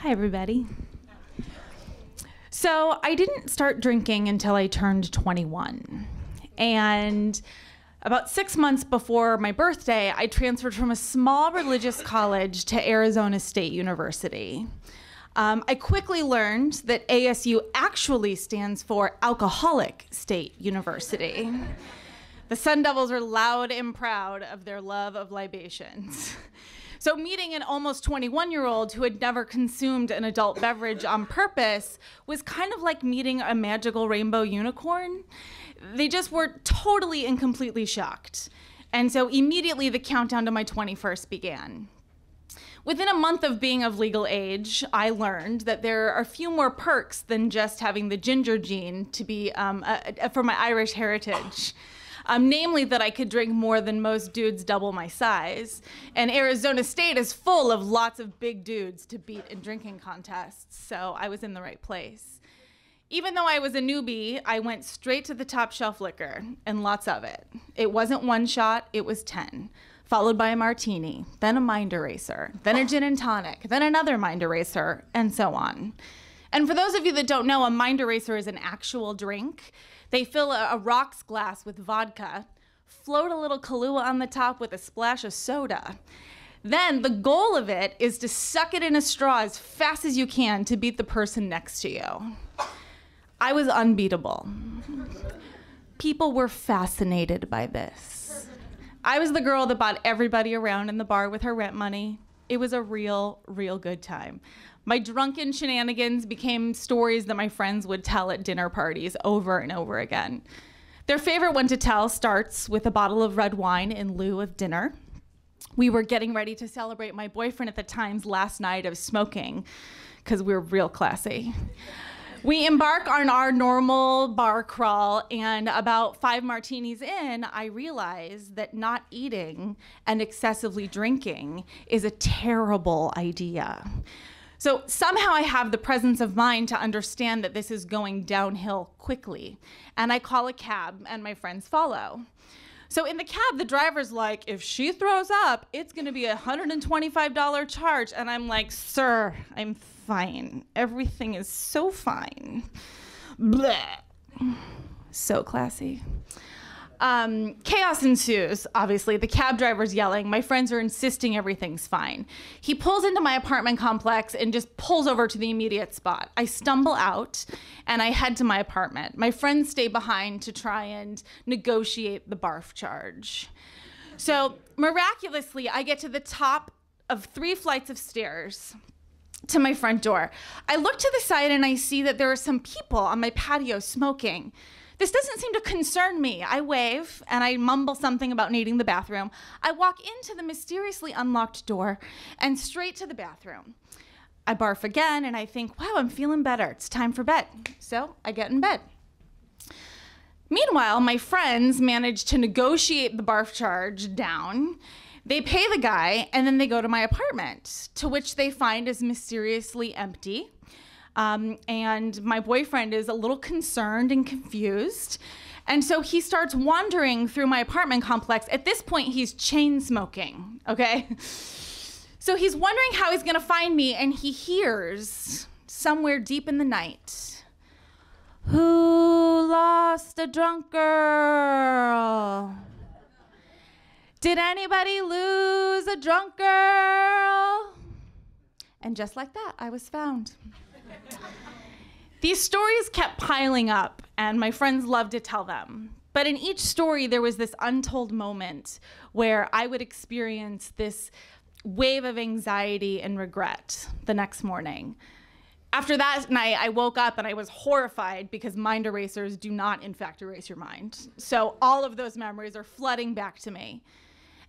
Hi, everybody. So I didn't start drinking until I turned 21. And about 6 months before my birthday, I transferred from a small religious college to Arizona State University. I quickly learned that ASU actually stands for Alcoholic State University. The Sun Devils are loud and proud of their love of libations. So meeting an almost 21-year-old who had never consumed an adult beverage on purpose was kind of like meeting a magical rainbow unicorn. They just were totally and completely shocked. And so immediately the countdown to my 21st began. Within a month of being of legal age, I learned that there are a few more perks than just having the ginger gene to be for my Irish heritage. Namely that I could drink more than most dudes double my size. And Arizona State is full of lots of big dudes to beat in drinking contests, so I was in the right place. Even though I was a newbie, I went straight to the top shelf liquor, and lots of it. It wasn't one shot, it was 10, followed by a martini, then a mind eraser, then a gin and tonic, then another mind eraser, and so on. And for those of you that don't know, a mind eraser is an actual drink. They fill a rocks glass with vodka, float a little Kahlua on the top with a splash of soda. Then the goal of it is to suck it in a straw as fast as you can to beat the person next to you. I was unbeatable. People were fascinated by this. I was the girl that bought everybody around in the bar with her rent money. It was a real good time. My drunken shenanigans became stories that my friends would tell at dinner parties over and over again. Their favorite one to tell starts with a bottle of red wine in lieu of dinner. We were getting ready to celebrate my boyfriend at the time's last night of smoking, because we were real classy. We embark on our normal bar crawl, and about 5 martinis in, I realize that not eating and excessively drinking is a terrible idea. So somehow I have the presence of mind to understand that this is going downhill quickly, and I call a cab, and my friends follow. So in the cab, the driver's like, if she throws up, it's gonna be a $125 charge. And I'm like, sir, I'm fine. Everything is so fine. Blech. So classy. Chaos ensues, obviously. The cab driver's yelling. My friends are insisting everything's fine. He pulls into my apartment complex and just pulls over to the immediate spot. I stumble out and I head to my apartment. My friends stay behind to try and negotiate the barf charge. So miraculously, I get to the top of 3 flights of stairs to my front door. I look to the side and I see that there are some people on my patio smoking. This doesn't seem to concern me. I wave and I mumble something about needing the bathroom. I walk into the mysteriously unlocked door and straight to the bathroom. I barf again and I think, wow, I'm feeling better. It's time for bed. So I get in bed. Meanwhile, my friends manage to negotiate the barf charge down. They pay the guy and then they go to my apartment, to which they find is mysteriously empty. And my boyfriend is a little concerned and confused. And so he starts wandering through my apartment complex. At this point, he's chain smoking, okay? So he's wondering how he's gonna find me, and he hears somewhere deep in the night, "Who lost a drunk girl? Did anybody lose a drunk girl?" And just like that, I was found. These stories kept piling up, and my friends loved to tell them. But in each story, there was this untold moment where I would experience this wave of anxiety and regret the next morning. After that night, I woke up and I was horrified because mind erasers do not, in fact, erase your mind. So all of those memories are flooding back to me.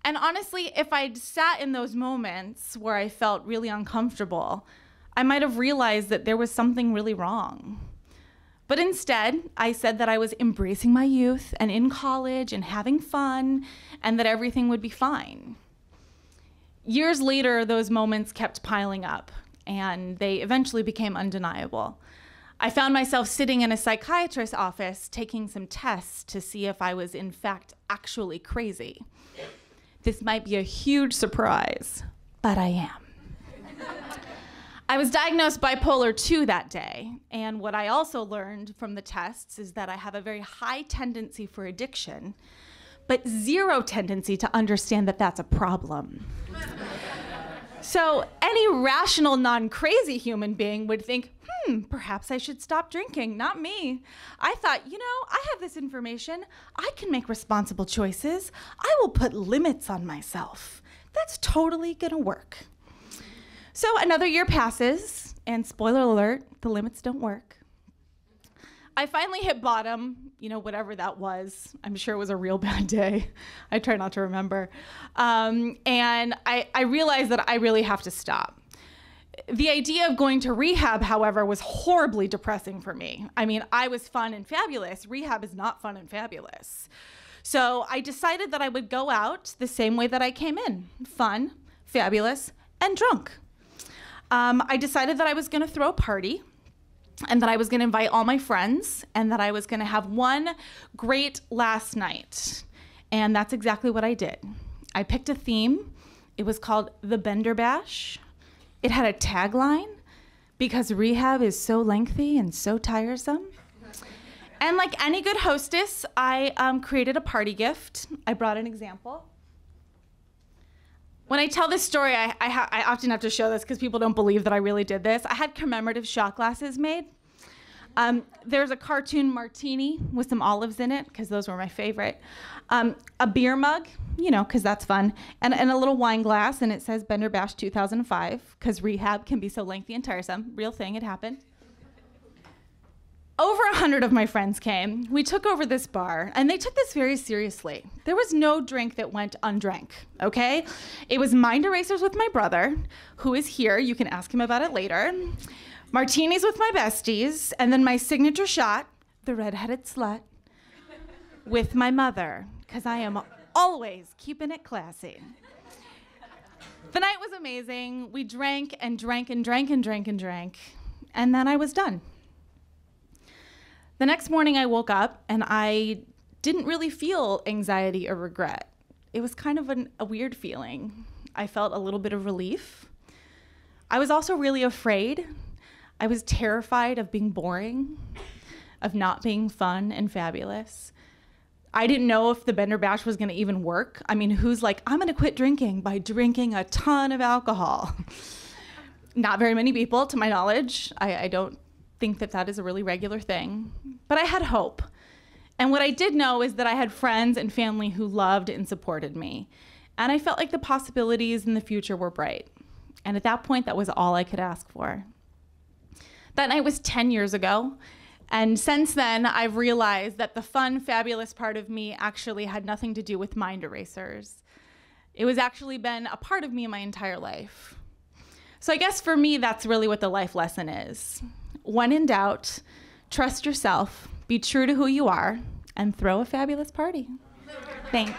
And honestly, if I'd sat in those moments where I felt really uncomfortable, I might have realized that there was something really wrong. But instead, I said that I was embracing my youth and in college and having fun and that everything would be fine. Years later, those moments kept piling up and they eventually became undeniable. I found myself sitting in a psychiatrist's office taking some tests to see if I was in fact actually crazy. This might be a huge surprise, but I am. I was diagnosed bipolar 2 that day, and what I also learned from the tests is that I have a very high tendency for addiction, but zero tendency to understand that that's a problem. So any rational, non-crazy human being would think, perhaps I should stop drinking, not me. I thought, I have this information. I can make responsible choices. I will put limits on myself. That's totally gonna work. So another year passes, and spoiler alert, the limits don't work. I finally hit bottom, whatever that was. I'm sure it was a real bad day. I try not to remember. And I realized that I really have to stop. The idea of going to rehab, however, was horribly depressing for me. I mean, I was fun and fabulous. Rehab is not fun and fabulous. So I decided that I would go out the same way that I came in, fun, fabulous, and drunk. I decided that I was gonna throw a party, and that I was gonna invite all my friends, and that I was gonna have one great last night. And that's exactly what I did. I picked a theme. It was called the Bender Bash. It had a tagline, because rehab is so lengthy and so tiresome. And like any good hostess, I created a party gift. I brought an example. When I tell this story, I often have to show this because people don't believe that I really did this. I had commemorative shot glasses made. There's a cartoon martini with some olives in it, because those were my favorite. A beer mug, because that's fun, and a little wine glass, and it says Bender Bash 2005, because rehab can be so lengthy and tiresome. Real thing, it happened. Over 100 of my friends came. We took over this bar, and they took this very seriously. There was no drink that went undrank, okay? It was mind erasers with my brother, who is here. You can ask him about it later. Martinis with my besties, and then my signature shot, the redheaded slut, with my mother, because I am always keeping it classy. The night was amazing. We drank and drank and drank and drank and drank, and then I was done. The next morning I woke up and I didn't really feel anxiety or regret. It was kind of a weird feeling. I felt a little bit of relief. I was also really afraid. I was terrified of being boring, of not being fun and fabulous. I didn't know if the Bender Bash was gonna even work. I mean, who's like, I'm gonna quit drinking by drinking a ton of alcohol? Not very many people, to my knowledge. I don't think that is a really regular thing, but I had hope. And what I did know is that I had friends and family who loved and supported me. And I felt like the possibilities in the future were bright. And at that point, that was all I could ask for. That night was 10 years ago. And since then, I've realized that the fun, fabulous part of me actually had nothing to do with mind erasers. It was actually been a part of me my entire life. So I guess for me, that's really what the life lesson is. When in doubt, trust yourself, be true to who you are, and throw a fabulous party. Thanks.